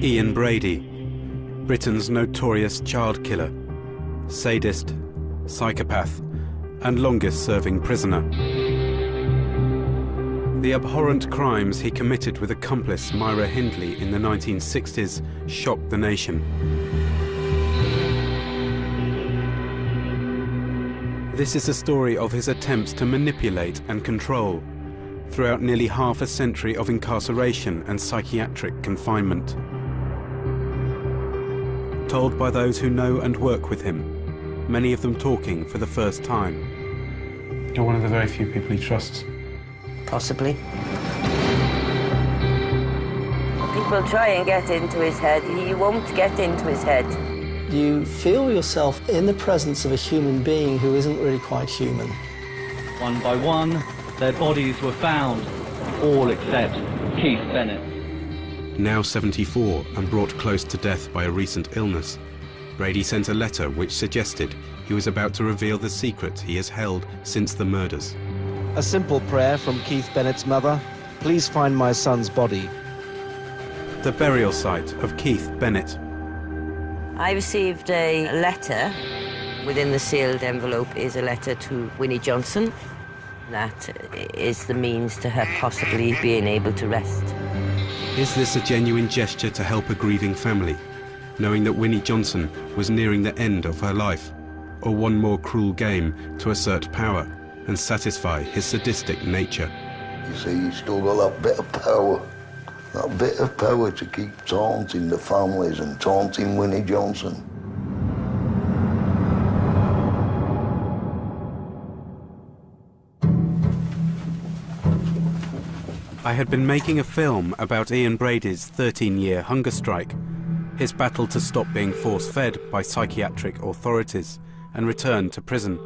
Ian Brady, Britain's notorious child killer, sadist, psychopath, and longest-serving prisoner. The abhorrent crimes he committed with accomplice Myra Hindley in the 1960s shocked the nation. This is a story of his attempts to manipulate and control throughout nearly half a century of incarceration and psychiatric confinement. Told by those who know and work with him, many of them talking for the first time. You're one of the very few people he trusts. Possibly. People try and get into his head. He won't get into his head. You feel yourself in the presence of a human being who isn't really quite human. One by one, their bodies were found, all except Keith Bennett. Now 74 and brought close to death by a recent illness, Brady sent a letter which suggested he was about to reveal the secret he has held since the murders. A simple prayer from Keith Bennett's mother. Please find my son's body. The burial site of Keith Bennett. I received a letter. Within the sealed envelope is a letter to Winnie Johnson. That is the means to her possibly being able to rest. Is this a genuine gesture to help a grieving family, knowing that Winnie Johnson was nearing the end of her life, or one more cruel game to assert power and satisfy his sadistic nature? You see, he's still got that bit of power. That bit of power to keep taunting the families and taunting Winnie Johnson. I had been making a film about Ian Brady's 13-year hunger strike, his battle to stop being force-fed by psychiatric authorities and return to prison.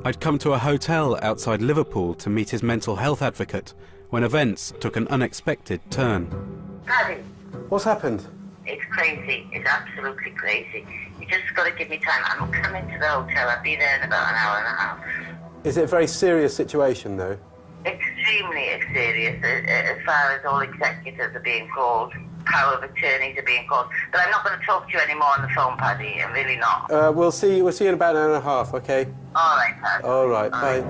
I'd come to a hotel outside Liverpool to meet his mental health advocate when events took an unexpected turn. Paddy. What's happened? It's crazy. It's absolutely crazy. You just got to give me time. I'm coming to the hotel. I'll be there in about an hour and a half. Is it a very serious situation, though? Extremely serious, as far as all executors are being called, power of attorneys are being called. But I'm not going to talk to you anymore on the phone, Paddy. I'm really not. We'll see you in about an hour and a half, OK? All right, Paddy. All right, bye.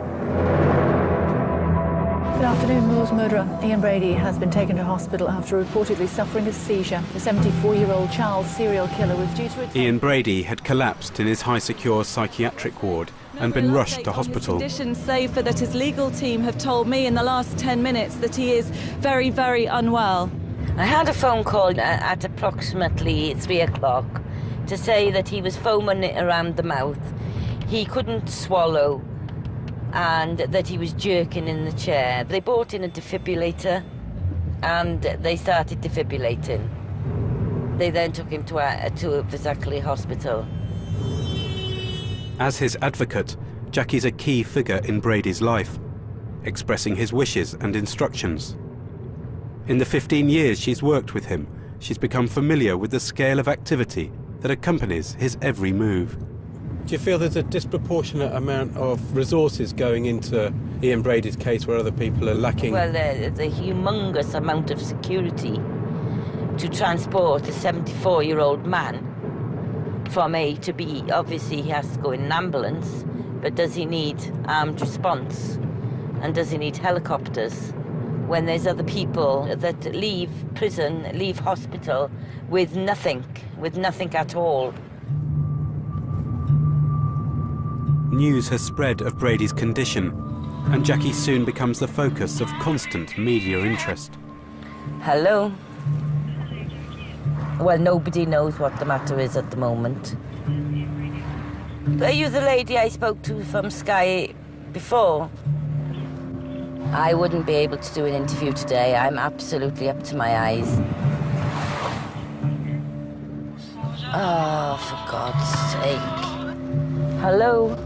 Good afternoon. Moore's murderer Ian Brady has been taken to hospital after reportedly suffering a seizure. The 74-year-old child serial killer was due to... Ian Brady had collapsed in his high-secure psychiatric ward and been rushed to hospital. Conditions, save for that his legal team have told me in the last 10 minutes that he is very, very unwell. I had a phone call at approximately 3 o'clock to say that he was foaming around the mouth, he couldn't swallow, and that he was jerking in the chair. They brought in a defibrillator and they started defibrillating. They then took him to Vesackley Hospital. As his advocate, Jackie's a key figure in Brady's life, expressing his wishes and instructions. In the 15 years she's worked with him, she's become familiar with the scale of activity that accompanies his every move. Do you feel there's a disproportionate amount of resources going into Ian Brady's case where other people are lacking? Well, there's a humongous amount of security to transport a 74-year-old man from A to B. Obviously, he has to go in an ambulance, but does he need armed response? And does he need helicopters? When there's other people that leave prison, leave hospital with nothing at all. News has spread of Brady's condition, and Jackie soon becomes the focus of constant media interest. Hello? Well, nobody knows what the matter is at the moment. Are you the lady I spoke to from Sky before? I wouldn't be able to do an interview today. I'm absolutely up to my eyes. Oh, for God's sake. Hello?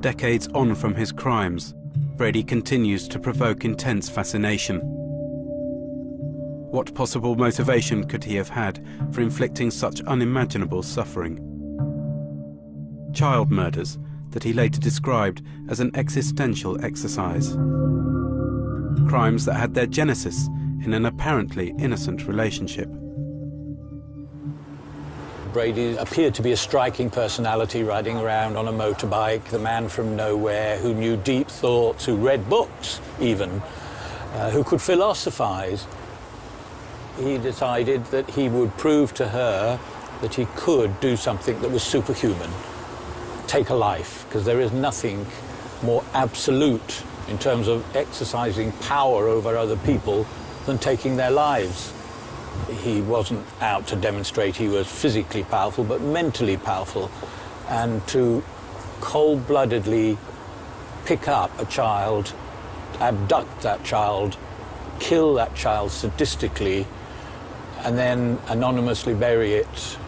Decades on from his crimes, Brady continues to provoke intense fascination. What possible motivation could he have had for inflicting such unimaginable suffering? Child murders, that he later described as an existential exercise. Crimes that had their genesis in an apparently innocent relationship. Brady appeared to be a striking personality, riding around on a motorbike, the man from nowhere who knew deep thoughts, who read books even, who could philosophize. He decided that he would prove to her that he could do something that was superhuman, take a life, because there is nothing more absolute in terms of exercising power over other people than taking their lives. He wasn't out to demonstrate he was physically powerful, but mentally powerful. And to cold-bloodedly pick up a child, abduct that child, kill that child sadistically, and then anonymously bury it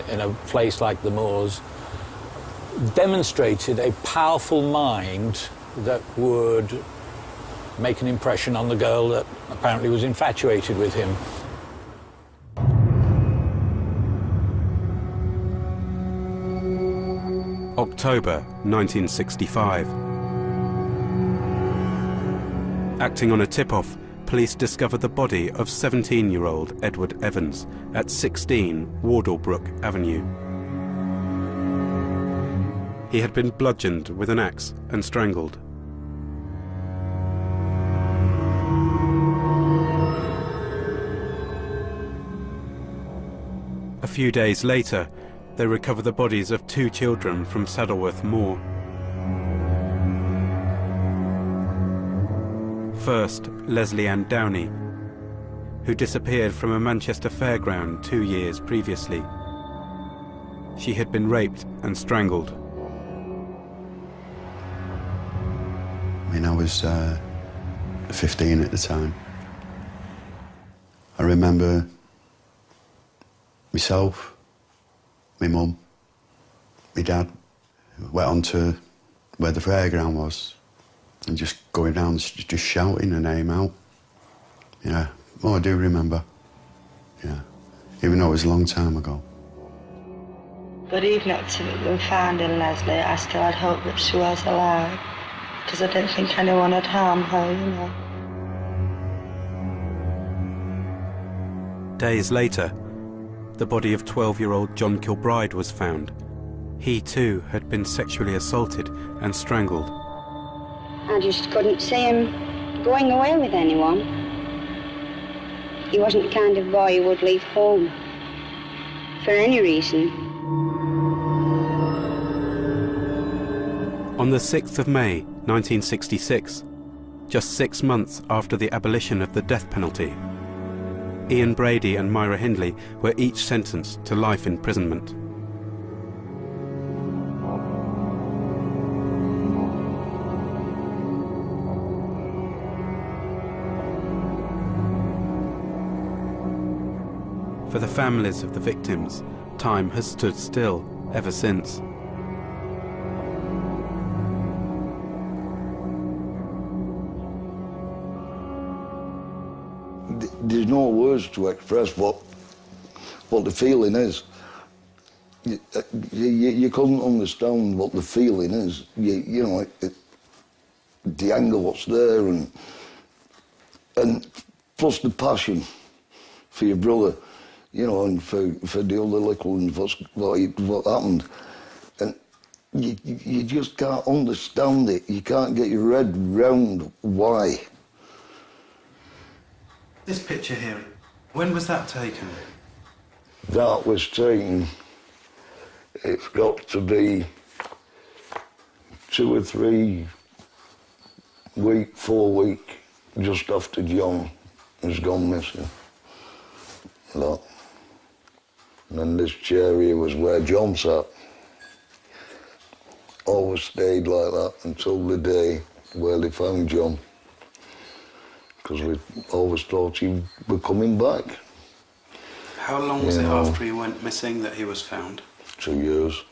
in a place like the moors, demonstrated a powerful mind that would make an impression on the girl that apparently was infatuated with him. October 1965. Acting on a tip-off, police discover the body of 17-year-old Edward Evans at 16 Wardlebrook Avenue. He had been bludgeoned with an axe and strangled. A few days later, they recover the bodies of 2 children from Saddleworth Moor. First, Leslie Ann Downey, who disappeared from a Manchester fairground 2 years previously. She had been raped and strangled. I mean, I was 15 at the time. I remember myself, my mum, my dad went on to where the fairground was and just going down, just shouting her name out. Yeah, oh, I do remember. Yeah, even though it was a long time ago. But even up to them finding Leslie, I still had hope that she was alive, because I didn't think anyone had harmed her, you know. Days later, the body of 12-year-old John Kilbride was found. He too had been sexually assaulted and strangled. I just couldn't see him going away with anyone. He wasn't the kind of boy who would leave home for any reason. On the 6th of May, 1966, just 6 months after the abolition of the death penalty, Ian Brady and Myra Hindley were each sentenced to life imprisonment. For the families of the victims, time has stood still ever since. There's no words to express what the feeling is. You couldn't understand what the feeling is. You know, the anger what's there, and plus the passion for your brother, you know, and for the other little ones, what happened. And you just can't understand it. You can't get your head round why. This picture here, when was that taken? That was taken, it's got to be 2 or 3 weeks, 4 weeks, just after John has gone missing. That. And then this chair here was where John sat. Always stayed like that until the day where they found John. Because we always thought he was coming back. How long was it after he went missing that he was found? 2 years.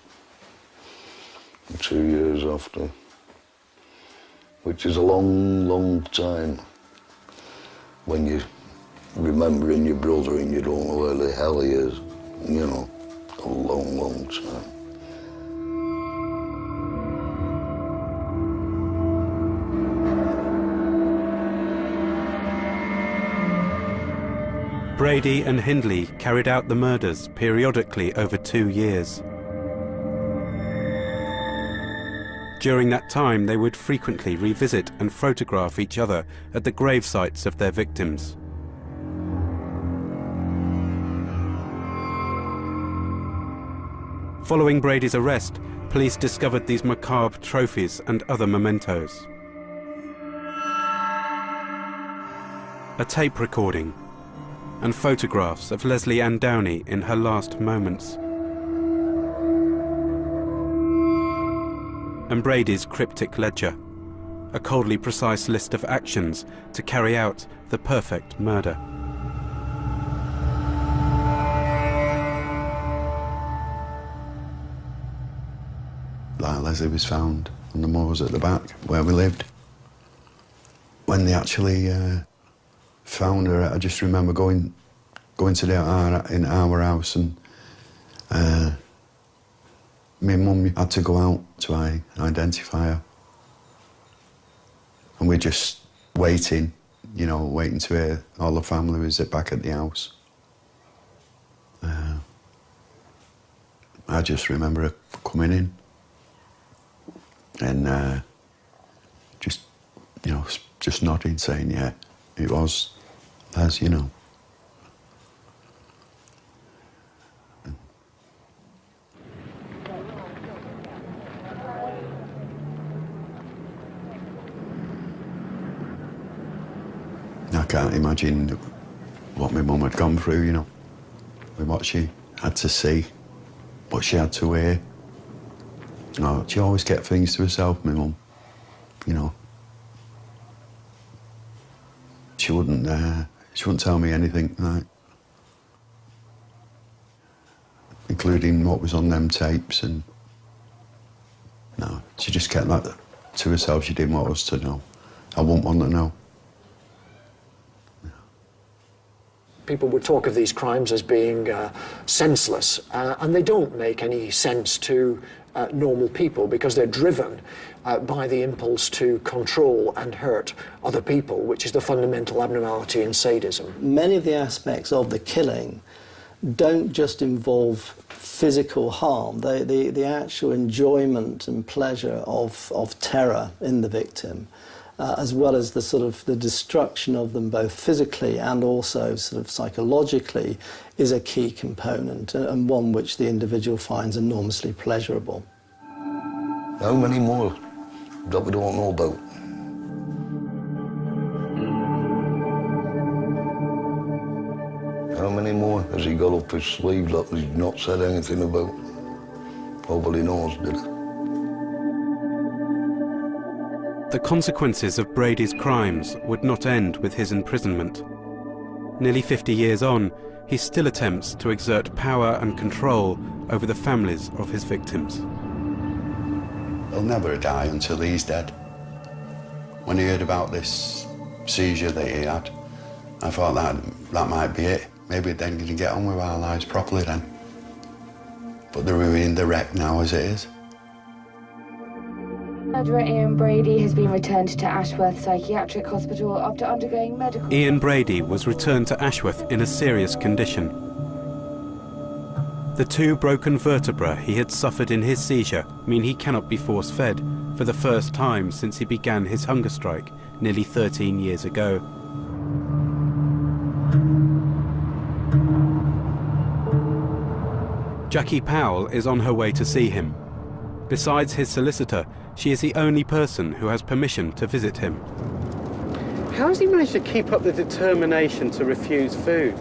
2 years after. Which is a long, long time when you're remembering your brother and you don't know where the hell he is. You know, a long, long time. Brady and Hindley carried out the murders periodically over 2 years. During that time, they would frequently revisit and photograph each other at the grave sites of their victims. Following Brady's arrest, police discovered these macabre trophies and other mementos. A tape recording and photographs of Leslie Ann Downey in her last moments. And Brady's cryptic ledger, a coldly precise list of actions to carry out the perfect murder. Like Leslie was found on the moors at the back where we lived. When they actually found her, I just remember going to in our house, and me and Mum had to go out to identify her. And we're just waiting, you know, waiting to hear all the family was back at the house. I just remember her coming in and just, you know, just nodding, saying, yeah, it was, as you know. I can't imagine what my mum had gone through, you know, with what she had to see, what she had to hear. No, she always kept things to herself, my mum, you know. She wouldn't tell me anything, like, including what was on them tapes, and no, she just kept that to herself. She didn't want us to know. I wouldn't want to know. People would talk of these crimes as being senseless, and they don't make any sense to normal people, because they're driven by the impulse to control and hurt other people, which is the fundamental abnormality in sadism. Many of the aspects of the killing don't just involve physical harm. The actual enjoyment and pleasure of terror in the victim, as well as the destruction of them both physically and also sort of psychologically, is a key component, and one which the individual finds enormously pleasurable. How many more that we don't know about? How many more has he got up his sleeve that he's not said anything about? Nobody knows, did he? The consequences of Brady's crimes would not end with his imprisonment. Nearly 50 years on, he still attempts to exert power and control over the families of his victims. He'll never die until he's dead. When he heard about this seizure that he had, I thought that might be it. Maybe then we can get on with our lives properly then. But they're ruining the wreck now as it is. Murderer Ian Brady has been returned to Ashworth Psychiatric Hospital after undergoing medical... Ian Brady was returned to Ashworth in a serious condition. The 2 broken vertebrae he had suffered in his seizure mean he cannot be force-fed for the first time since he began his hunger strike nearly 13 years ago. Jackie Powell is on her way to see him. Besides his solicitor, she is the only person who has permission to visit him. How has he managed to keep up the determination to refuse food?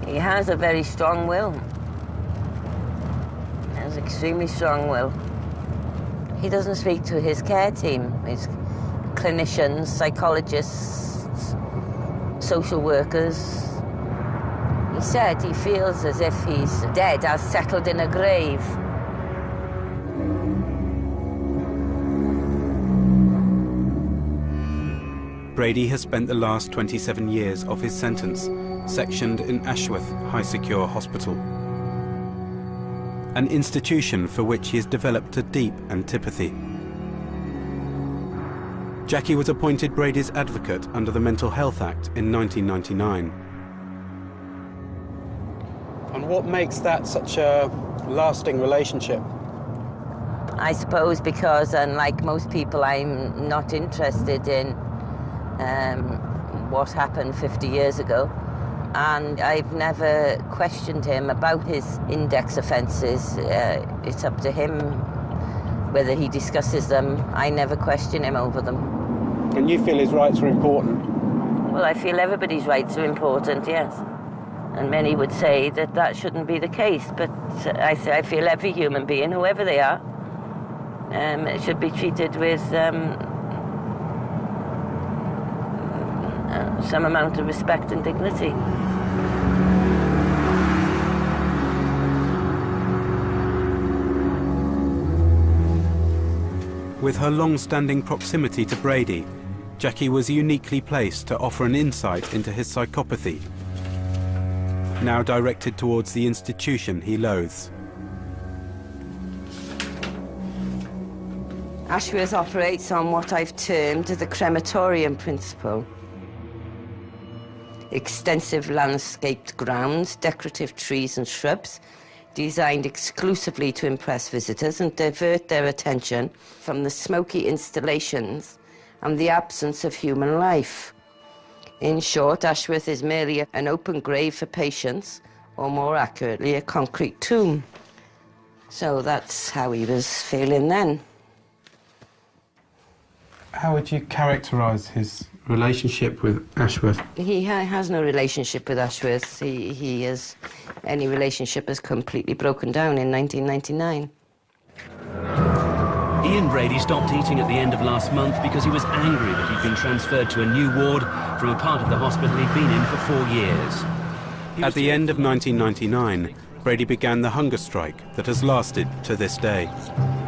He has a very strong will. He has extremely strong will. He doesn't speak to his care team, his clinicians, psychologists, social workers. He said he feels as if he's dead, as settled in a grave. Brady has spent the last 27 years of his sentence sectioned in Ashworth High Secure Hospital, an institution for which he has developed a deep antipathy. Jackie was appointed Brady's advocate under the Mental Health Act in 1999. And what makes that such a lasting relationship? I suppose because, unlike most people, I'm not interested in what happened 50 years ago. And I've never questioned him about his index offences. It's up to him whether he discusses them. I never question him over them. And you feel his rights are important? Well, I feel everybody's rights are important, yes. And many would say that that shouldn't be the case, but I feel every human being, whoever they are, should be treated with some amount of respect and dignity. With her long-standing proximity to Brady, Jackie was uniquely placed to offer an insight into his psychopathy, now directed towards the institution he loathes. Ashworth operates on what I've termed the crematorium principle. Extensive landscaped grounds, decorative trees and shrubs, designed exclusively to impress visitors and divert their attention from the smoky installations and the absence of human life. In short, Ashworth is merely an open grave for patients, or more accurately, a concrete tomb. So that's how he was feeling then. How would you characterise his relationship with Ashworth? He has no relationship with Ashworth. Any relationship has completely broken down in 1999. Ian Brady stopped eating at the end of last month because he was angry that he'd been transferred to a new ward from a part of the hospital he'd been in for 4 years. At the end of 1999, Brady began the hunger strike that has lasted to this day.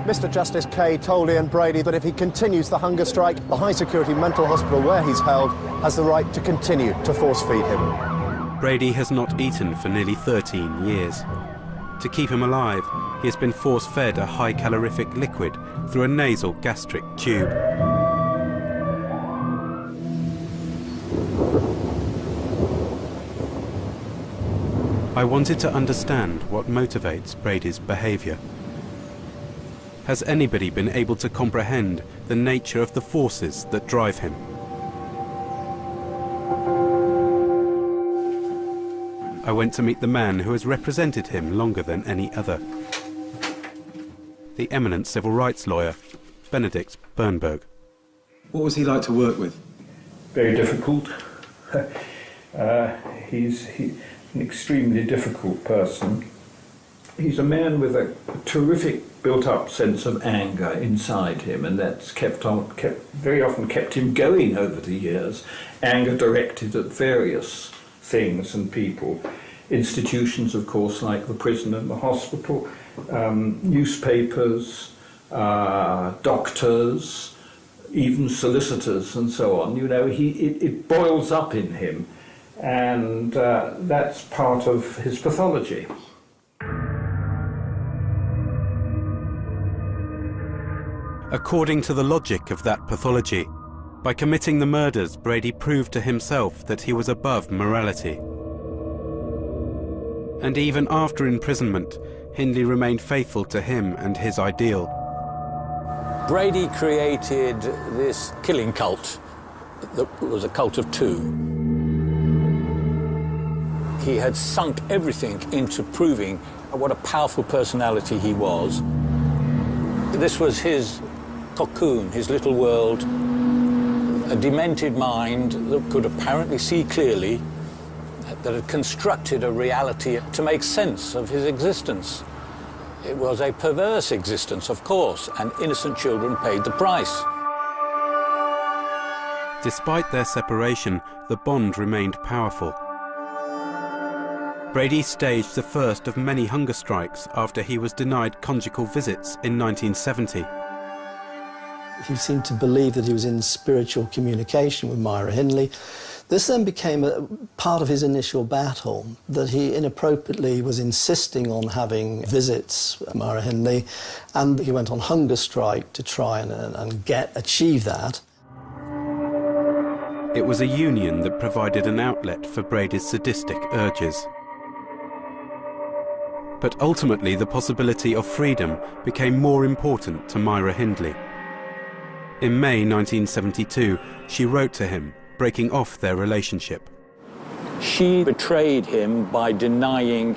Mr. Justice Kay told Ian Brady that if he continues the hunger strike, the high-security mental hospital where he's held has the right to continue to force-feed him. Brady has not eaten for nearly 13 years. To keep him alive, he has been force-fed a high-calorific liquid through a nasal gastric tube. I wanted to understand what motivates Brady's behaviour. Has anybody been able to comprehend the nature of the forces that drive him? I went to meet the man who has represented him longer than any other. The eminent civil rights lawyer, Benedict Bernberg. What was he like to work with? Very difficult. He's an extremely difficult person. He's a man with a terrific built-up sense of anger inside him, and that's very often kept him going over the years. Anger directed at various things and people. Institutions, of course, like the prison and the hospital, newspapers, doctors, even solicitors and so on. You know, it boils up in him, and that's part of his pathology. According to the logic of that pathology, by committing the murders, Brady proved to himself that he was above morality. And even after imprisonment, Hindley remained faithful to him and his ideal. Brady created this killing cult that was a cult of two. He had sunk everything into proving what a powerful personality he was. This was his cocoon, his little world, a demented mind that could apparently see clearly, that had constructed a reality to make sense of his existence. It was a perverse existence, of course, and innocent children paid the price. Despite their separation, the bond remained powerful. Brady staged the first of many hunger strikes after he was denied conjugal visits in 1970. He seemed to believe that he was in spiritual communication with Myra Hindley. This then became a part of his initial battle, that he inappropriately was insisting on having visits with Myra Hindley, and he went on hunger strike to try and achieve that. It was a union that provided an outlet for Brady's sadistic urges. But ultimately, the possibility of freedom became more important to Myra Hindley. In May 1972, she wrote to him, breaking off their relationship. She betrayed him by denying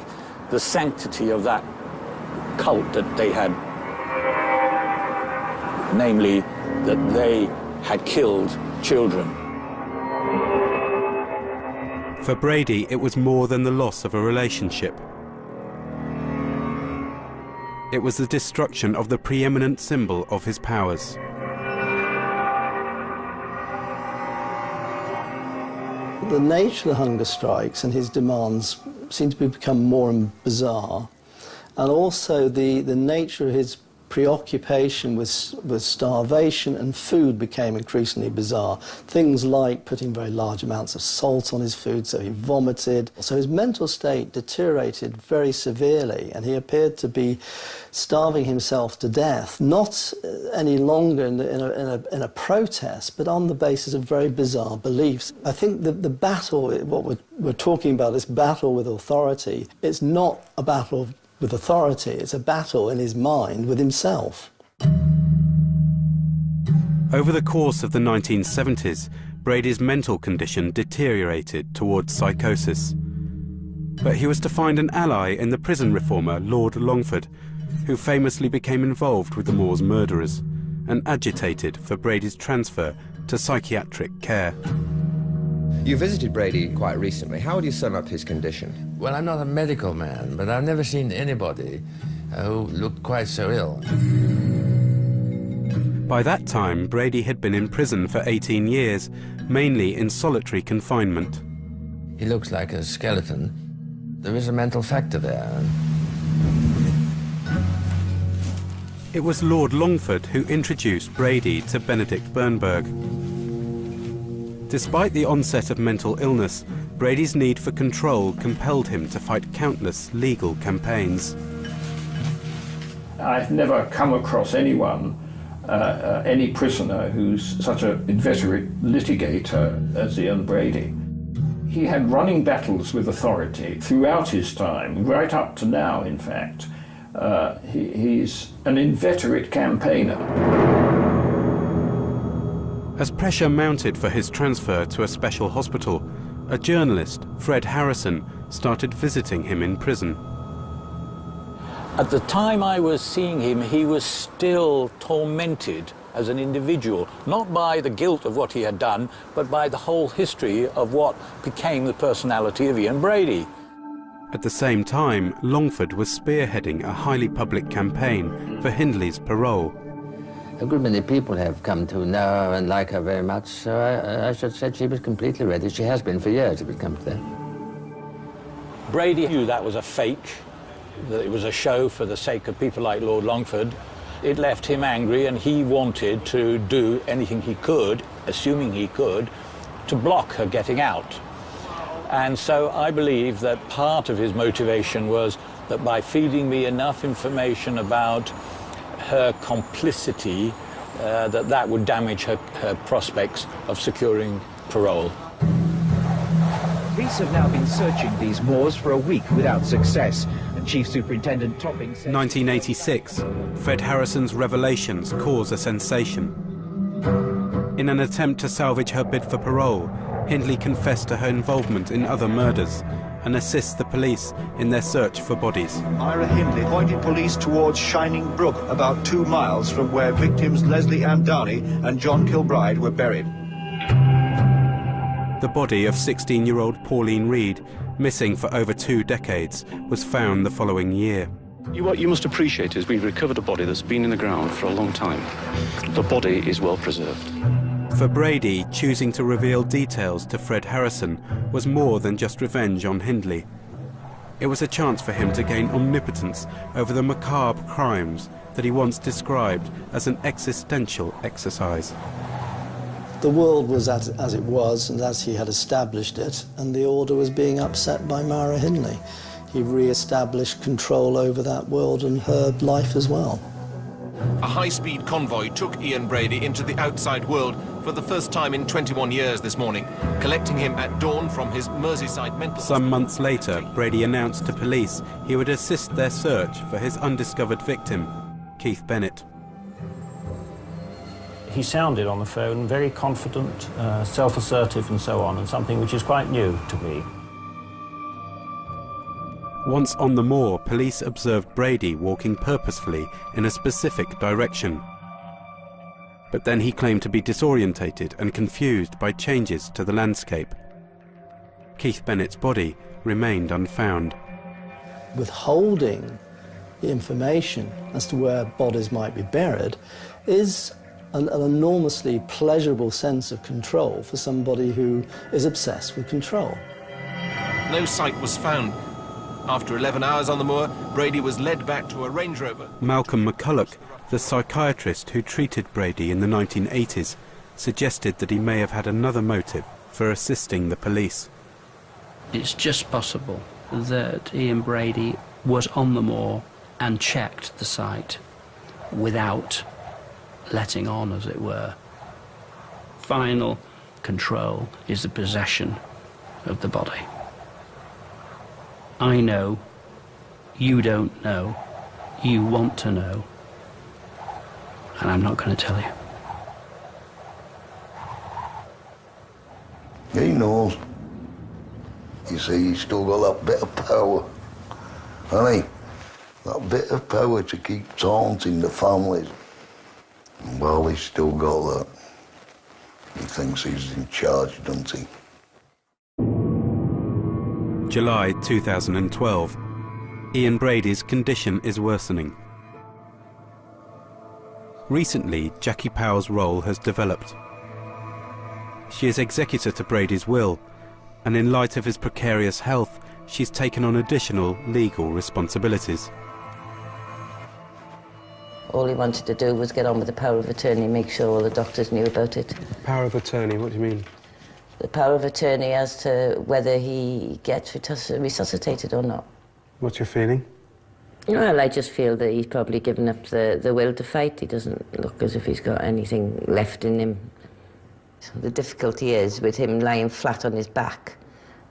the sanctity of that cult that they had, namely that they had killed children. For Brady, it was more than the loss of a relationship. It was the destruction of the preeminent symbol of his powers. The nature of the hunger strikes and his demands seem to become more bizarre, and also the nature of his preoccupation with starvation and food became increasingly bizarre. Things like putting very large amounts of salt on his food, so he vomited. So his mental state deteriorated very severely, and he appeared to be starving himself to death, not any longer in a protest, but on the basis of very bizarre beliefs. I think the battle, what we're talking about, this battle with authority, it's not a battle with authority, it's a battle in his mind with himself. Over the course of the 1970s, Brady's mental condition deteriorated towards psychosis. But he was to find an ally in the prison reformer Lord Longford, who famously became involved with the Moors murderers and agitated for Brady's transfer to psychiatric care. You visited Brady quite recently. How would you sum up his condition? Well, I'm not a medical man, but I've never seen anybody who looked quite so ill. By that time, Brady had been in prison for 18 years, mainly in solitary confinement. He looks like a skeleton. There is a mental factor there. It was Lord Longford who introduced Brady to Benedict Bernberg. Despite the onset of mental illness, Brady's need for control compelled him to fight countless legal campaigns. I've never come across anyone, any prisoner, who's such an inveterate litigator as Ian Brady. He had running battles with authority throughout his time, right up to now, in fact. He's an inveterate campaigner. As pressure mounted for his transfer to a special hospital, a journalist, Fred Harrison, started visiting him in prison. At the time I was seeing him, he was still tormented as an individual, not by the guilt of what he had done, but by the whole history of what became the personality of Ian Brady. At the same time, Longford was spearheading a highly public campaign for Hindley's parole. A good many people have come to know her and like her very much, so I should say she was completely ready. She has been for years, if it comes to that. Brady knew that was a fake, that it was a show for the sake of people like Lord Longford. It left him angry, and he wanted to do anything he could, assuming he could, to block her getting out. And so I believe that part of his motivation was that by feeding me enough information about her complicity, that would damage her prospects of securing parole. Police have now been searching these moors for a week without success, and Chief Superintendent Topping says... 1986, Fred Harrison's revelations cause a sensation. In an attempt to salvage her bid for parole, Hindley confessed to her involvement in other murders and assists the police in their search for bodies. Myra Hindley pointed police towards Shining Brook, about 2 miles from where victims Leslie Ann Downey and John Kilbride were buried. The body of 16-year-old Pauline Reed, missing for over 2 decades, was found the following year. What you must appreciate is we've recovered a body that's been in the ground for a long time. The body is well preserved. For Brady, choosing to reveal details to Fred Harrison was more than just revenge on Hindley. It was a chance for him to gain omnipotence over the macabre crimes that he once described as an existential exercise. The world was as it was and as he had established it, and the order was being upset by Myra Hindley. He re-established control over that world and her life as well. A high-speed convoy took Ian Brady into the outside world for the first time in 21 years this morning, collecting him at dawn from his Merseyside mental hospital. Some months later, Brady announced to police he would assist their search for his undiscovered victim, Keith Bennett. He sounded on the phone very confident, self-assertive and so on, and something which is quite new to me. Once on the moor, police observed Brady walking purposefully in a specific direction. But then he claimed to be disorientated and confused by changes to the landscape. Keith Bennett's body remained unfound. Withholding the information as to where bodies might be buried is an enormously pleasurable sense of control for somebody who is obsessed with control. No site was found. After 11 hours on the moor, Brady was led back to a Range Rover. Malcolm McCulloch, the psychiatrist who treated Brady in the 1980s, suggested that he may have had another motive for assisting the police. It's just possible that Ian Brady was on the moor and checked the site without letting on, as it were. Final control is the possession of the body. I know, you don't know, you want to know, and I'm not going to tell you. He knows. You see, he's still got that bit of power, hasn't he? That bit of power to keep taunting the families. And while he's still got that, he thinks he's in charge, doesn't he? July 2012. Ian Brady's condition is worsening. Recently, Jackie Powell's role has developed. She is executor to Brady's will, and in light of his precarious health, she's taken on additional legal responsibilities. All he wanted to do was get on with the power of attorney, make sure all the doctors knew about it. Power of attorney, what do you mean? The power of attorney as to whether he gets resuscitated or not. What's your feeling? Well, I just feel that he's probably given up the will to fight. He doesn't look as if he's got anything left in him. So the difficulty is with him lying flat on his back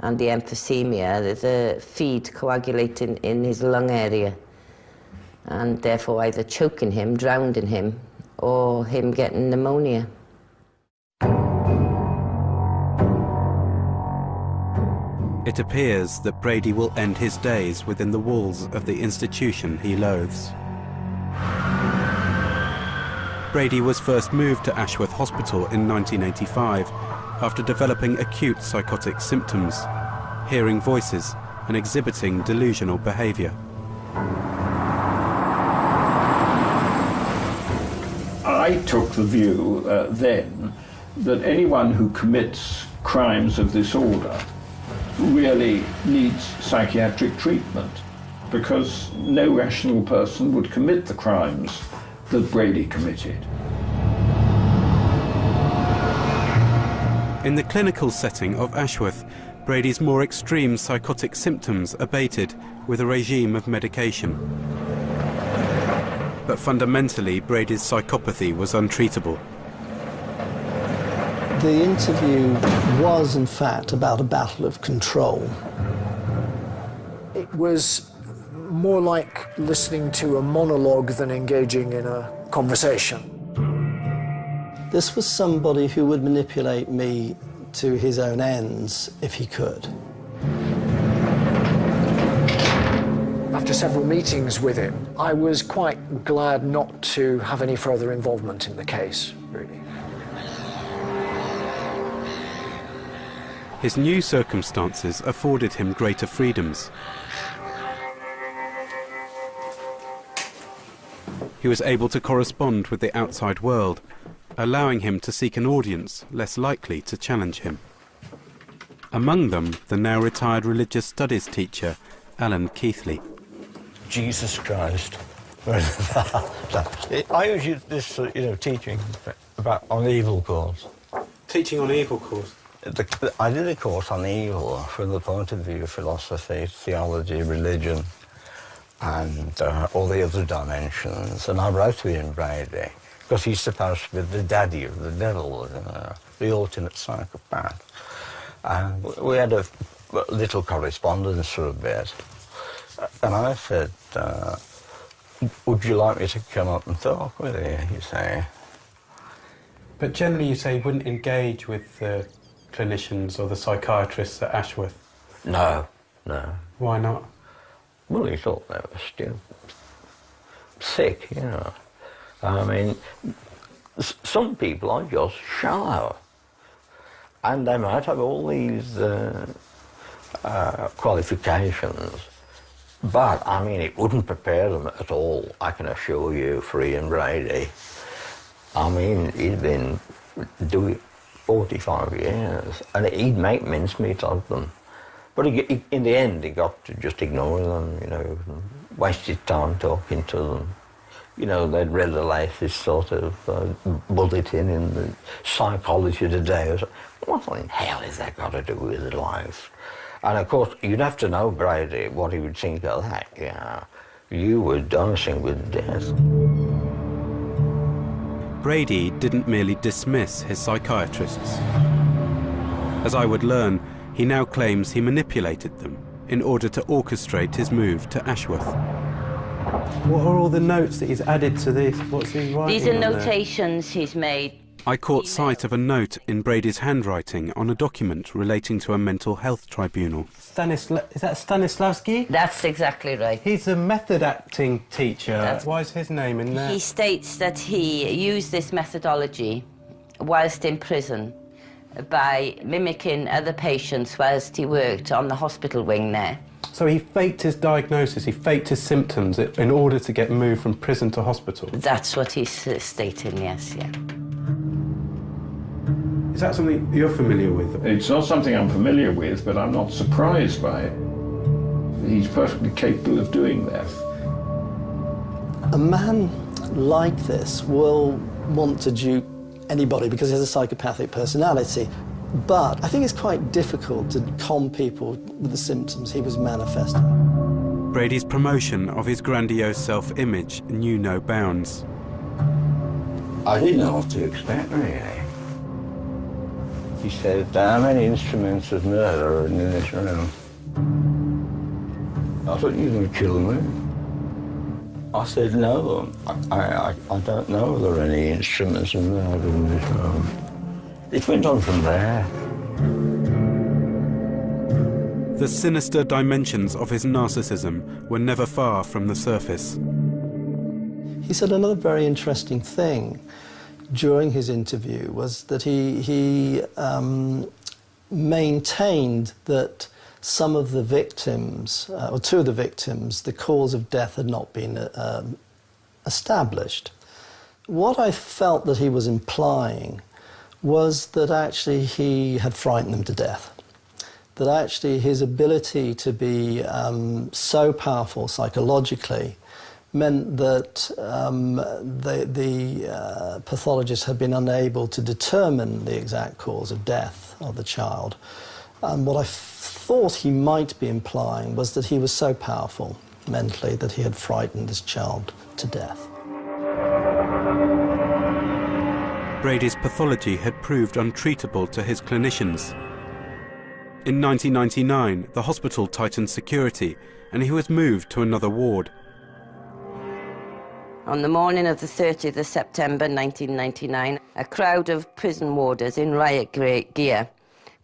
and the emphysema, there's a feed coagulating in his lung area and therefore either choking him, drowning him, or him getting pneumonia. It appears that Brady will end his days within the walls of the institution he loathes. Brady was first moved to Ashworth Hospital in 1985 after developing acute psychotic symptoms, hearing voices and exhibiting delusional behaviour. I took the view then that anyone who commits crimes of this order really needs psychiatric treatment, because no rational person would commit the crimes that Brady committed. In the clinical setting of Ashworth, Brady's more extreme psychotic symptoms abated with a regime of medication. But fundamentally, Brady's psychopathy was untreatable. The interview was, in fact, about a battle of control. It was more like listening to a monologue than engaging in a conversation. This was somebody who would manipulate me to his own ends if he could. After several meetings with him, I was quite glad not to have any further involvement in the case, really. His new circumstances afforded him greater freedoms. He was able to correspond with the outside world, allowing him to seek an audience less likely to challenge him. Among them, the now retired religious studies teacher, Alan Keithley. Jesus Christ. I always use this, teaching about on evil course. Teaching on evil course? I did a course on evil from the point of view of philosophy, theology, religion, and all the other dimensions. And I wrote to Ian Brady, because he's supposed to be the daddy of the devil, the ultimate psychopath. And we had a little correspondence for a bit. And I said, would you like me to come up and talk with you, you say? But generally you say you wouldn't engage with the clinicians or the psychiatrists at Ashworth? No, no. Why not? Well, he thought they were still sick, you know. I mean, some people are just shallow. And they might have all these qualifications, but, I mean, it wouldn't prepare them at all, I can assure you, for Ian Brady. I mean, he'd been doing 45 years, and he'd make mincemeat of them. But in the end, he got to just ignore them, you know, wasted time talking to them. You know, they'd read the latest sort of bulletin in the Psychology Today. What in hell has that got to do with life? And of course, you'd have to know Brady, what he would think of that. Yeah, you were dancing with death. Brady didn't merely dismiss his psychiatrists. As I would learn, he now claims he manipulated them in order to orchestrate his move to Ashworth. What are all the notes that he's added to this? What's he writing? These are notations he's made. I caught sight of a note in Brady's handwriting on a document relating to a mental health tribunal. Is that Stanislavski? That's exactly right. He's a method acting teacher. Why is his name in there? He states that he used this methodology whilst in prison by mimicking other patients whilst he worked on the hospital wing there. So he faked his diagnosis, he faked his symptoms in order to get moved from prison to hospital? That's what he's stating, yes, yeah. Is that something you're familiar with? It's not something I'm familiar with, but I'm not surprised by it. He's perfectly capable of doing that. A man like this will want to dupe anybody because he has a psychopathic personality. But I think it's quite difficult to con people with the symptoms he was manifesting. Brady's promotion of his grandiose self-image knew no bounds. I didn't know what to expect, really. He said, how many instruments of murder are in this room? I thought you were going to kill me. I said, no, I don't know if there are any instruments of murder in this room. It went on from there. The sinister dimensions of his narcissism were never far from the surface. He said another very interesting thing during his interview was that he maintained that some of the victims, or two of the victims, the cause of death had not been established. What I felt that he was implying was that actually he had frightened them to death. That actually his ability to be so powerful psychologically meant that the pathologist had been unable to determine the exact cause of death of the child. And what I thought he might be implying was that he was so powerful mentally that he had frightened his child to death. Brady's pathology had proved untreatable to his clinicians. In 1999, the hospital tightened security and he was moved to another ward. On the morning of the 30th of September 1999, a crowd of prison warders in riot gear,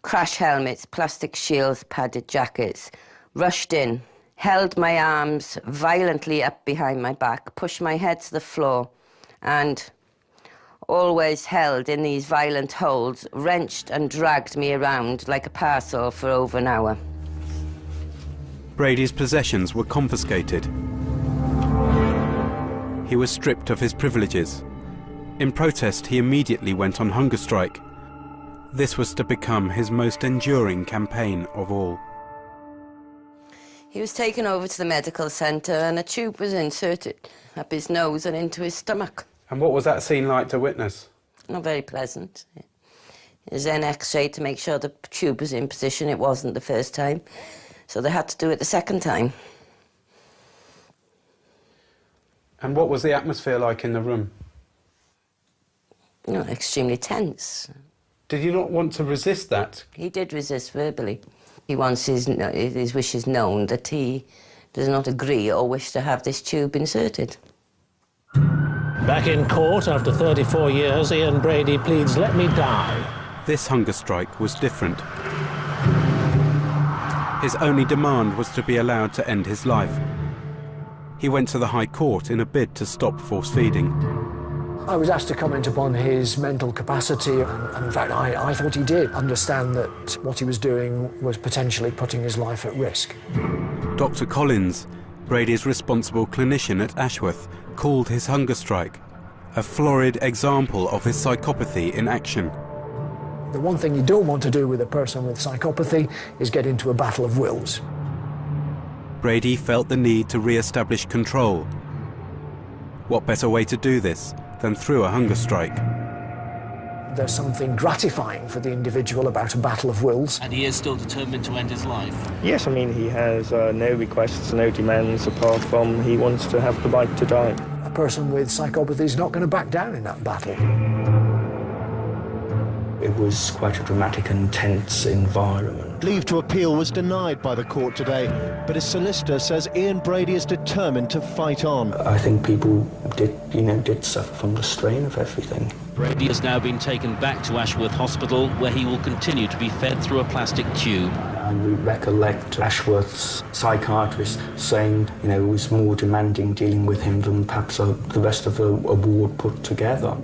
crash helmets, plastic shields, padded jackets, rushed in, held my arms violently up behind my back, pushed my head to the floor, and always held in these violent holds, wrenched and dragged me around like a parcel for over an hour. Brady's possessions were confiscated. He was stripped of his privileges. In protest, he immediately went on hunger strike. This was to become his most enduring campaign of all. He was taken over to the medical centre and a tube was inserted up his nose and into his stomach. And what was that scene like to witness? Not very pleasant. There's an X-ray to make sure the tube was in position. It wasn't the first time, so they had to do it the second time. And what was the atmosphere like in the room? No, extremely tense. Did you not want to resist that? He did resist verbally. He wants his wishes known that he does not agree or wish to have this tube inserted. Back in court after 34 years, Ian Brady pleads, "Let me die." This hunger strike was different. His only demand was to be allowed to end his life. He went to the High Court in a bid to stop force feeding. I was asked to comment upon his mental capacity, and in fact I thought he did understand that what he was doing was potentially putting his life at risk. Dr. Collins, Brady's responsible clinician at Ashworth, called his hunger strike a florid example of his psychopathy in action. The one thing you don't want to do with a person with psychopathy is get into a battle of wills. Brady felt the need to re-establish control. What better way to do this than through a hunger strike? There's something gratifying for the individual about a battle of wills. And he is still determined to end his life? Yes, I mean, he has no requests, no demands, apart from he wants to have the right to die. A person with psychopathy is not going to back down in that battle. It was quite a dramatic and tense environment. Leave to appeal was denied by the court today, but his solicitor says Ian Brady is determined to fight on. I think people did suffer from the strain of everything. Brady has now been taken back to Ashworth Hospital, where he will continue to be fed through a plastic tube. And we recollect Ashworth's psychiatrist saying, it was more demanding dealing with him than perhaps the rest of the ward put together.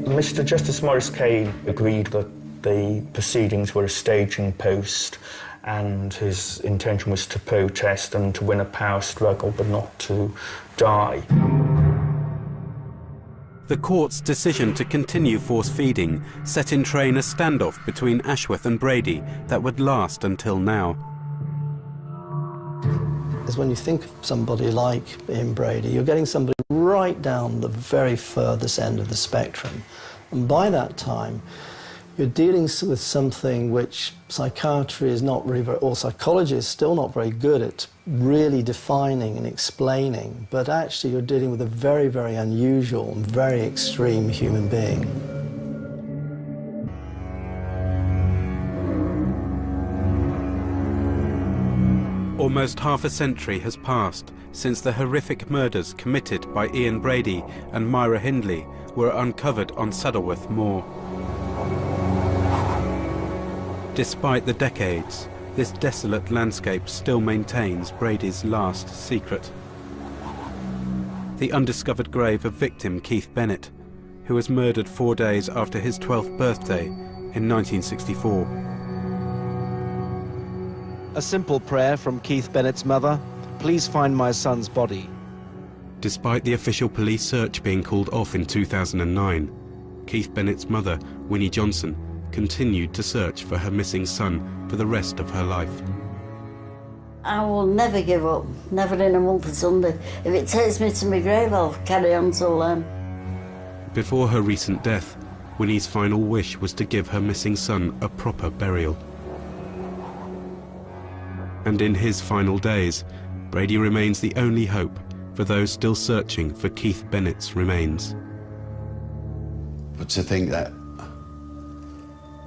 Mr. Justice Maurice Cade agreed that the proceedings were a staging post and his intention was to protest and to win a power struggle, but not to die. The court's decision to continue force feeding set in train a standoff between Ashworth and Brady that would last until now. Is when you think of somebody like Ian Brady, you're getting somebody right down the very furthest end of the spectrum. And by that time, you're dealing with something which psychiatry is not really, or psychology is still not very good at really defining and explaining, but actually you're dealing with a very, very unusual and very extreme human being. Almost half a century has passed since the horrific murders committed by Ian Brady and Myra Hindley were uncovered on Saddleworth Moor. Despite the decades, this desolate landscape still maintains Brady's last secret. The undiscovered grave of victim Keith Bennett, who was murdered 4 days after his 12th birthday in 1964. A simple prayer from Keith Bennett's mother: "Please find my son's body." Despite the official police search being called off in 2009, Keith Bennett's mother, Winnie Johnson, continued to search for her missing son for the rest of her life. I will never give up, never in a month of Sunday. If it takes me to my grave, I'll carry on till then. Before her recent death, Winnie's final wish was to give her missing son a proper burial. And in his final days, Brady remains the only hope for those still searching for Keith Bennett's remains. But to think that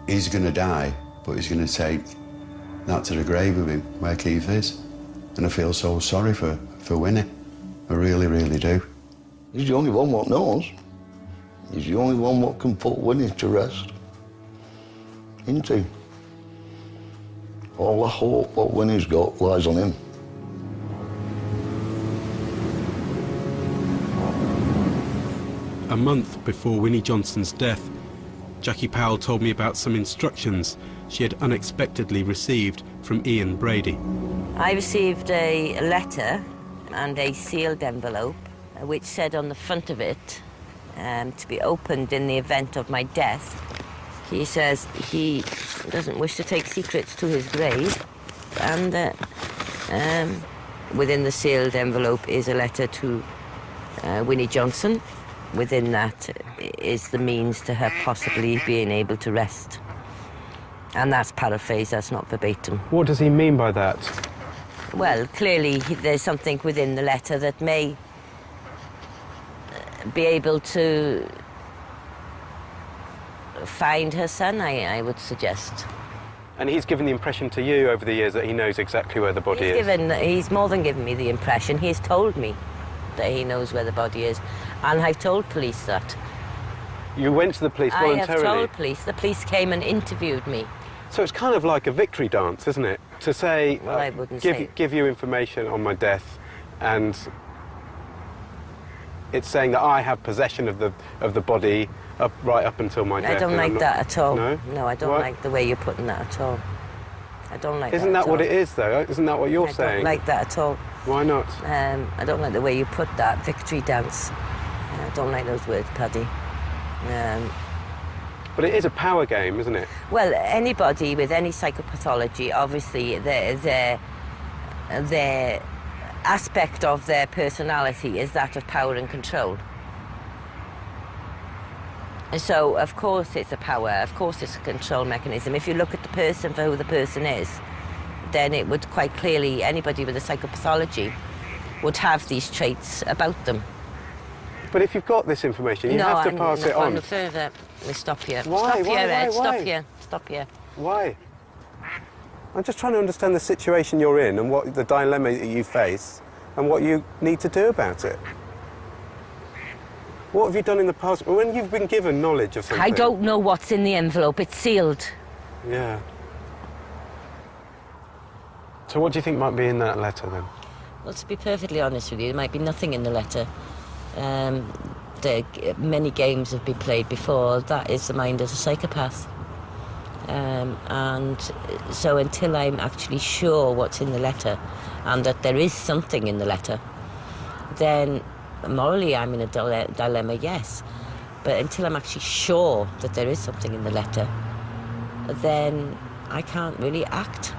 he's going to die, but he's going to take that to the grave with him, where Keith is. And I feel so sorry for Winnie. I really, really do. He's the only one what knows. He's the only one what can put Winnie to rest. Isn't he? All the hope what Winnie's got lies on him. A month before Winnie Johnson's death, Jackie Powell told me about some instructions she had unexpectedly received from Ian Brady. I received a letter and a sealed envelope which said on the front of it to be opened in the event of my death. He says he doesn't wish to take secrets to his grave, and within the sealed envelope is a letter to Winnie Johnson. Within that is the means to her possibly being able to rest. And that's paraphrased, that's not verbatim. What does he mean by that? Well, clearly there's something within the letter that may be able to find her son, I would suggest. And he's given the impression to you over the years that he knows exactly where the body is? He's more than given me the impression. He's told me that he knows where the body is. And I've told police that. You went to the police voluntarily? I have told police. The police came and interviewed me. So it's kind of like a victory dance, isn't it? To say, well, I wouldn't say. Give you information on my death, and it's saying that I have possession of the body right up until my death. I don't like that at all. No? No, I don't like the way you're putting that at all. I don't like that. Isn't that what it is, though? Isn't that what you're saying? I don't like that at all. Why not? I don't like the way you put that, victory dance. I don't like those words, Paddy. But it is a power game, isn't it? Well, anybody with any psychopathology, obviously, their aspect of their personality is that of power and control. So, of course, it's a power. Of course, it's a control mechanism. If you look at the person for who the person is, then it would quite clearly, anybody with a psychopathology would have these traits about them. But if you've got this information, you have to pass it on. No, further. Stop here. Why? Stop here, Ed. Why? Stop here. Stop here. Why? I'm just trying to understand the situation you're in and what the dilemma that you face and what you need to do about it. What have you done in the past when you've been given knowledge of something? I don't know what's in the envelope. It's sealed. Yeah. So what do you think might be in that letter, then? Well, to be perfectly honest with you, there might be nothing in the letter. Many games have been played before. That is the mind of a psychopath. And so until I'm actually sure what's in the letter and that there is something in the letter, then morally I'm in a dilemma, yes. But until I'm actually sure that there is something in the letter, then I can't really act.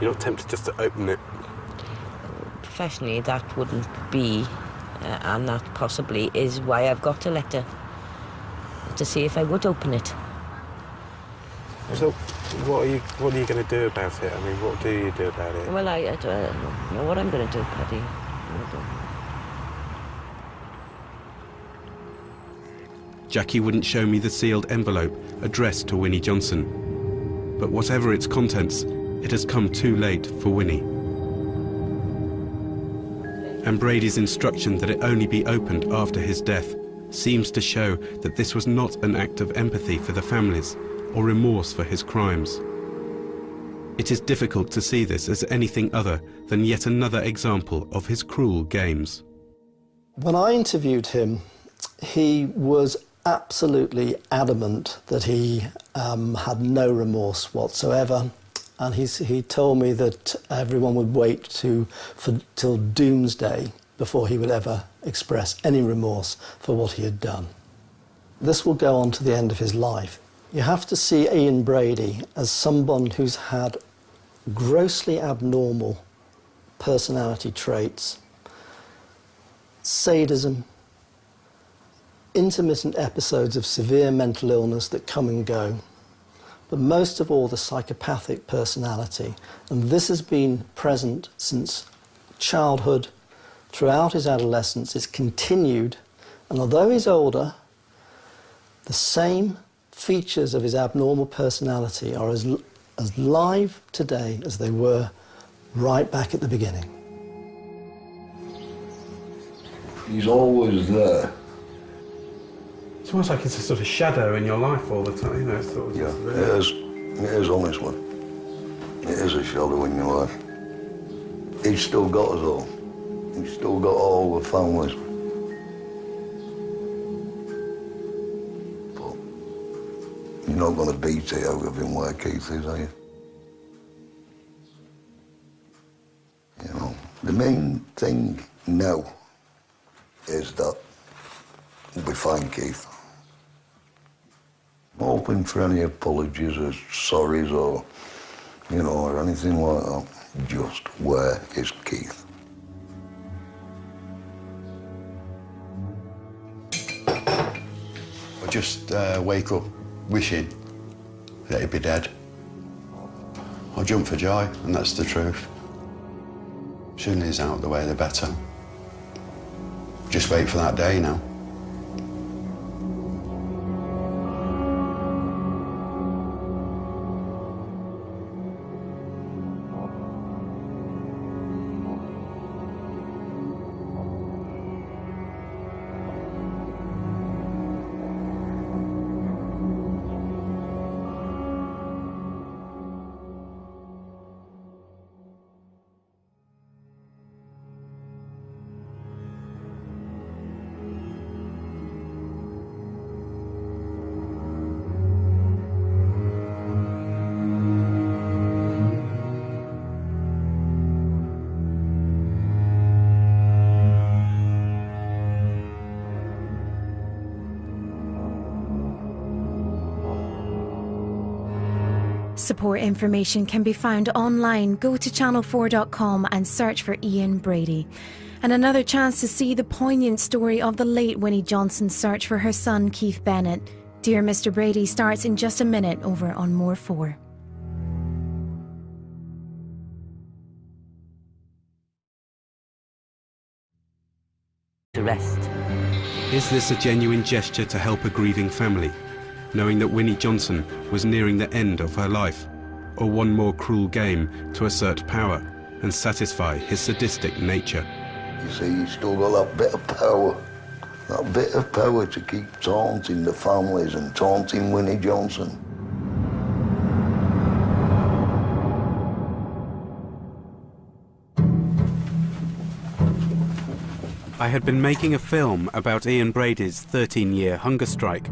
You're not tempted just to open it? Professionally, that wouldn't be, and that possibly is why I've got a letter, to see if I would open it. So, what are you going to do about it? I mean, what do you do about it? Well, I don't know what I'm going to do, Paddy. Jackie wouldn't show me the sealed envelope addressed to Winnie Johnson. But whatever its contents, it has come too late for Winnie. And Brady's instruction that it only be opened after his death seems to show that this was not an act of empathy for the families or remorse for his crimes. It is difficult to see this as anything other than yet another example of his cruel games. When I interviewed him, he was absolutely adamant that he had no remorse whatsoever. And he told me that everyone would wait till doomsday before he would ever express any remorse for what he had done. This will go on to the end of his life. You have to see Ian Brady as someone who's had grossly abnormal personality traits, sadism, intermittent episodes of severe mental illness that come and go, but most of all the psychopathic personality. And this has been present since childhood, throughout his adolescence. It's continued, and although he's older, the same features of his abnormal personality are as live today as they were right back at the beginning. He's always there. It's almost like it's a sort of shadow in your life all the time, you know. Sort of Yeah, it is honestly. It is a shadow in your life. He's still got us all. He's still got all the families. But you're not going to beat it out of him where Keith is, are you? You know, the main thing now is that we find Keith. I'm hoping for any apologies or sorries or, you know, or anything like that. Just where is Keith? I just wake up wishing that he'd be dead. I'll jump for joy, and that's the truth. Sooner he's out of the way, the better. Just wait for that day now. Support information can be found online. Go to channel4.com and search for Ian Brady. And another chance to see the poignant story of the late Winnie Johnson's search for her son Keith Bennett. Dear Mr. Brady starts in just a minute over on More 4. Arrest. Is this a genuine gesture to help a grieving family, knowing that Winnie Johnson was nearing the end of her life, or one more cruel game to assert power and satisfy his sadistic nature? You see, he's still got that bit of power to keep taunting the families and taunting Winnie Johnson. I had been making a film about Ian Brady's 13-year hunger strike,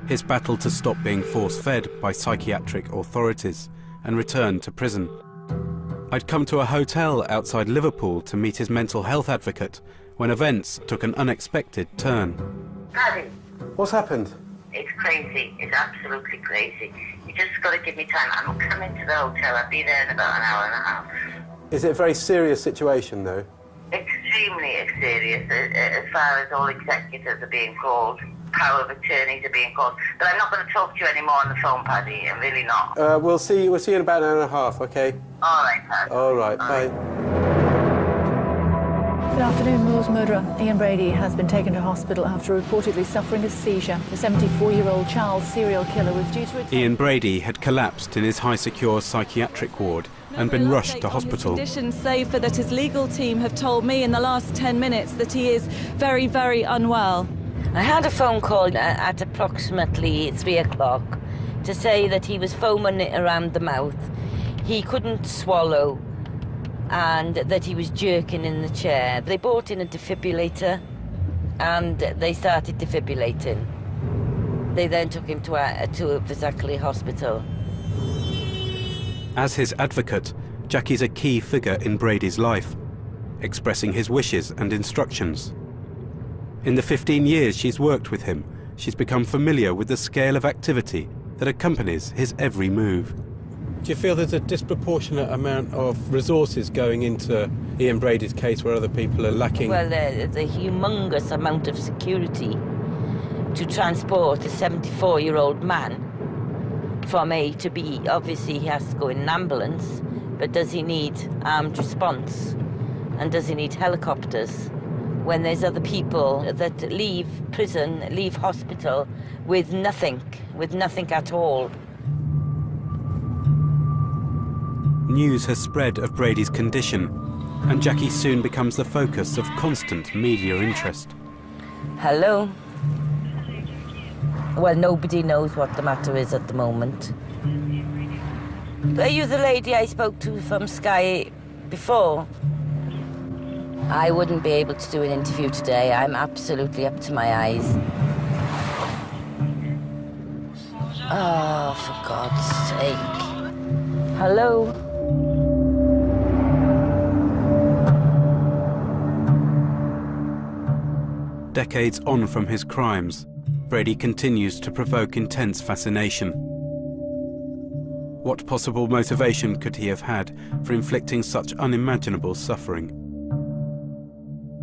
his battle to stop being force-fed by psychiatric authorities and return to prison. I'd come to a hotel outside Liverpool to meet his mental health advocate when events took an unexpected turn. Paddy, What's happened? it's crazy. It's absolutely crazy. You just got to give me time. I'm coming to the hotel. I'll be there in about an hour and a half. Is it a very serious situation, though? Extremely serious, as far as all executors are being called, power of attorneys are being called. But I'm not going to talk to you anymore on the phone, Paddy. I'm really not. We'll see you in about an hour and a half, OK? All right, Paddy. All right, bye. Good afternoon. Moore's murderer Ian Brady has been taken to hospital after reportedly suffering a seizure. The 74-year-old child serial killer was due to... Ian Brady had collapsed in his high-secure psychiatric ward and been rushed to hospital. Conditions, save for that his legal team have told me in the last 10 minutes that he is very, very unwell. I had a phone call at approximately 3 o'clock to say that he was foaming around the mouth, he couldn't swallow, and that he was jerking in the chair. They brought in a defibrillator and they started defibrillating. They then took him to Vesackley Hospital. As his advocate, Jackie's a key figure in Brady's life, expressing his wishes and instructions. In the 15 years she's worked with him, she's become familiar with the scale of activity that accompanies his every move. Do you feel there's a disproportionate amount of resources going into Ian Brady's case where other people are lacking? Well, there's a humongous amount of security to transport a 74-year-old man from A to B. Obviously, he has to go in an ambulance, but does he need armed response? And does he need helicopters? When there's other people that leave prison, leave hospital with nothing at all. News has spread of Brady's condition, and Jackie soon becomes the focus of constant media interest. Hello? Well, nobody knows what the matter is at the moment. Are you the lady I spoke to from Sky before? I wouldn't be able to do an interview today. I'm absolutely up to my eyes. Oh, for God's sake. Hello? Decades on from his crimes, Brady continues to provoke intense fascination. What possible motivation could he have had for inflicting such unimaginable suffering?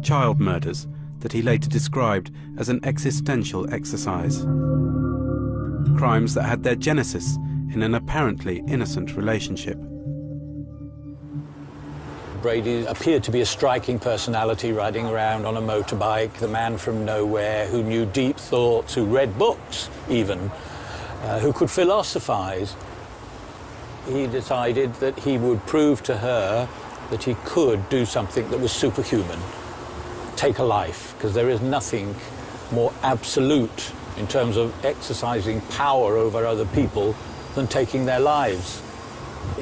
Child murders that he later described as an existential exercise. Crimes that had their genesis in an apparently innocent relationship. Brady appeared to be a striking personality riding around on a motorbike, the man from nowhere who knew deep thoughts, who read books even, who could philosophize. He decided that he would prove to her that he could do something that was superhuman, take a life, because there is nothing more absolute in terms of exercising power over other people than taking their lives.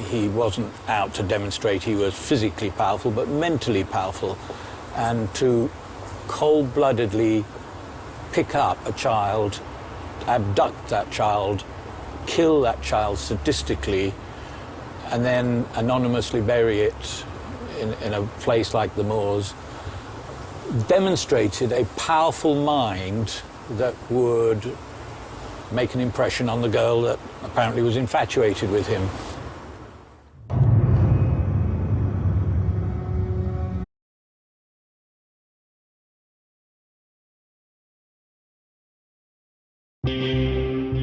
He wasn't out to demonstrate he was physically powerful, but mentally powerful. And to cold-bloodedly pick up a child, abduct that child, kill that child sadistically, and then anonymously bury it in a place like the moors, demonstrated a powerful mind that would make an impression on the girl that apparently was infatuated with him.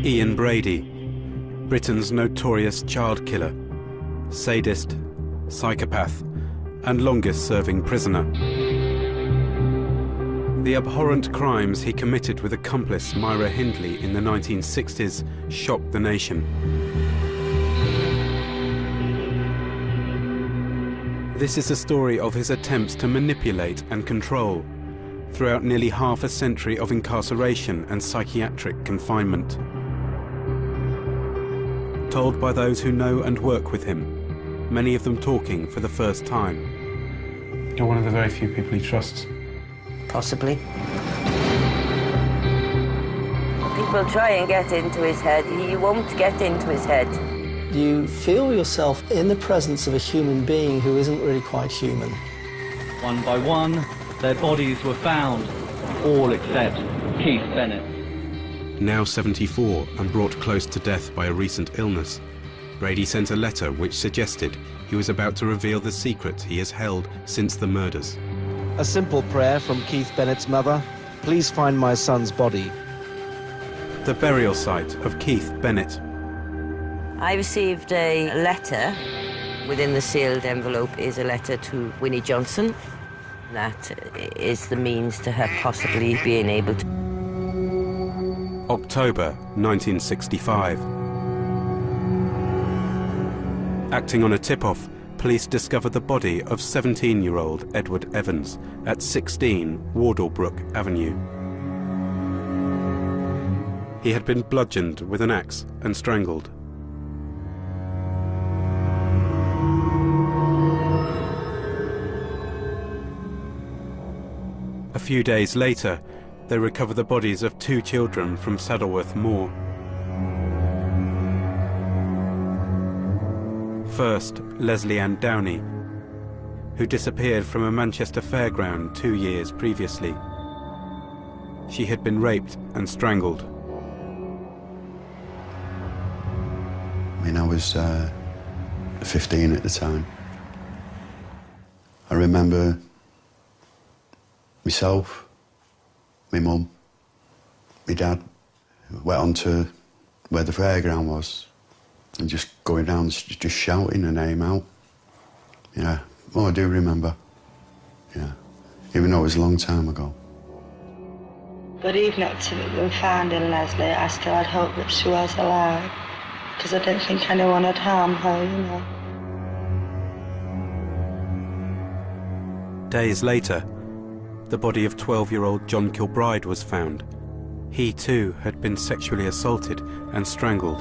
Ian Brady, Britain's notorious child killer, sadist, psychopath, and longest-serving prisoner. The abhorrent crimes he committed with accomplice Myra Hindley in the 1960s shocked the nation. This is a story of his attempts to manipulate and control throughout nearly half a century of incarceration and psychiatric confinement. Told by those who know and work with him, many of them talking for the first time. You're one of the very few people he trusts. Possibly. People try and get into his head. You won't get into his head. You feel yourself in the presence of a human being who isn't really quite human. One by one, their bodies were found, all except Keith Bennett. Now 74 and brought close to death by a recent illness, Brady sent a letter which suggested he was about to reveal the secret he has held since the murders. A simple prayer from Keith Bennett's mother. Please find my son's body. The burial site of Keith Bennett. I received a letter. Within the sealed envelope is a letter to Winnie Johnson. That is the means to her possibly being able to... October 1965. Acting on a tip-off, police discover the body of 17-year-old Edward Evans at 16 Wardlebrook Avenue. He had been bludgeoned with an axe and strangled. A few days later, they recover the bodies of 2 children from Saddleworth Moor. First, Leslie Ann Downey, who disappeared from a Manchester fairground 2 years previously. She had been raped and strangled. I mean, I was 15 at the time. I remember myself, my mum, my dad went on to where the fairground was and just going down, just shouting her name out. Yeah, oh, I do remember. Yeah, even though it was a long time ago. But even up to them finding Leslie, I still had hope that she was alive, because I didn't think anyone had harmed her, you know. Days later, the body of 12-year-old John Kilbride was found. He too had been sexually assaulted and strangled.